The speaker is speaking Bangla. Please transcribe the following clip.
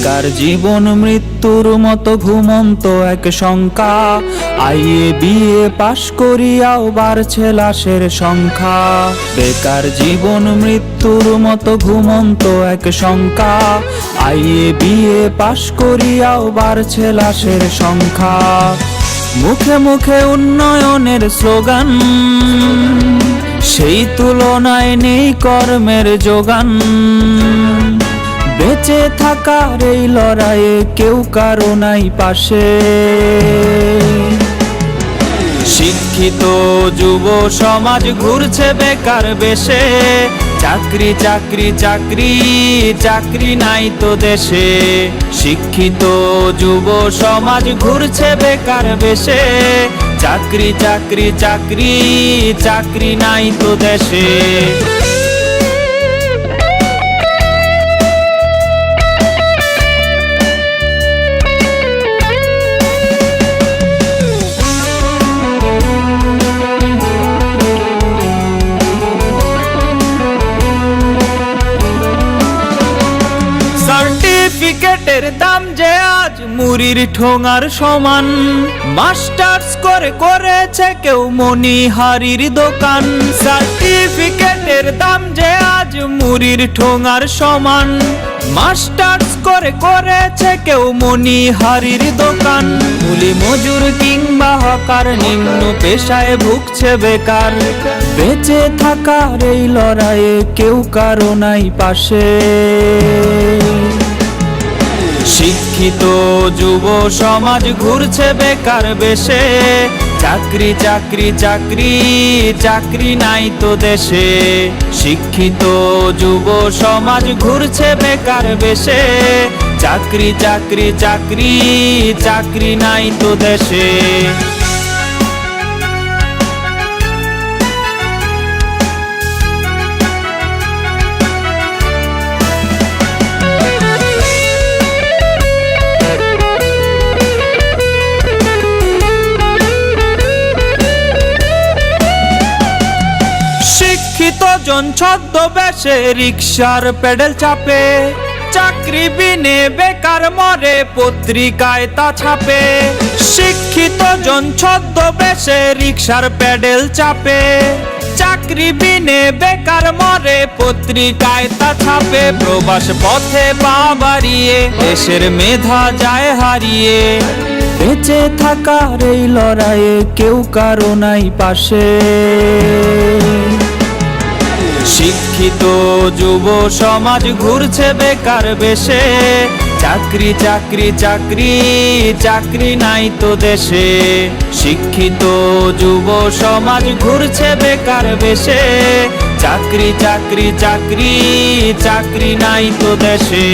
বেকার জীবন মৃত্যুর মতো ঘুমন্ত এক শঙ্কা। আইএ বিএ পাশ করিয়াও বাড়ছে লাশের সংখ্যা। বেকার জীবন মৃত্যুর মতো ঘুমন্ত এক শঙ্কা। আইএ বিএ পাশ করিয়াও বাড়ছে লাশের সংখ্যা। মুখে মুখে উন্নয়নের স্লোগান, সেই তুলনায় নেই কর্মের যোগান। বেঁচে থাকার এই লড়াইয়ে কেউ কারো নাই পাশে। শিক্ষিত যুব সমাজ ঘুরছে বেকার বেশে। চাকরি চাকরি চাকরি চাকরি নাই তো দেশে। শিক্ষিত যুব সমাজ ঘুরছে বেকার বেশে। চাকরি চাকরি চাকরি চাকরি নাই তো দেশে। সার্টিফিকেটের দাম যে আজ মুড়ির ঠোঙার সমান। মাস্টার্স করে করেছে কেউ মনিহারির দোকান। সার্টিফিকেটের দাম যে আজ মুড়ির ঠোঙার সমান। মাস্টার্স করে করেছে কেউ মনিহারির দোকান। কুলি মজুর কিংবা হকার নিম্ন পেশায় ভুগছে বেকার। বেঁচে থাকার এই লড়াইয়ে কেউ কারো নাই পাশে। শিক্ষিত যুব সমাজ ঘুরছে বেকার বেশে। চাকরি চাকরি চাকরি চাকরি নাই তো দেশে। শিক্ষিত যুব সমাজ ঘুরছে বেকার বেশে। চাকরি চাকরি চাকরি চাকরি নাই তো দেশে। শিক্ষিত জন ছদ্মবেশে রিকশার পেডেল চাপে। চাকরি বিনে বেকার মরে পত্রিকায় তা ছাপে। শিক্ষিত জন ছদ্মবেশে রিকশার পেডেল চাপে। চাকরি বিনে বেকার মরে পত্রিকায় তা ছাপে। প্রবাস পথে পা বাড়িয়ে দেশের মেধা যায় হারিয়ে। বেঁচে থাকার এই লড়াইয়ে কেউ কারো নাই পাশে। শিক্ষিত যুব সমাজ ঘুরছে বেকার বেশে। চাকরি চাকরি চাকরি চাকরি নাই তো দেশে। শিক্ষিত যুব সমাজ ঘুরছে বেকার বেশে। চাকরি চাকরি চাকরি চাকরি নাই তো দেশে।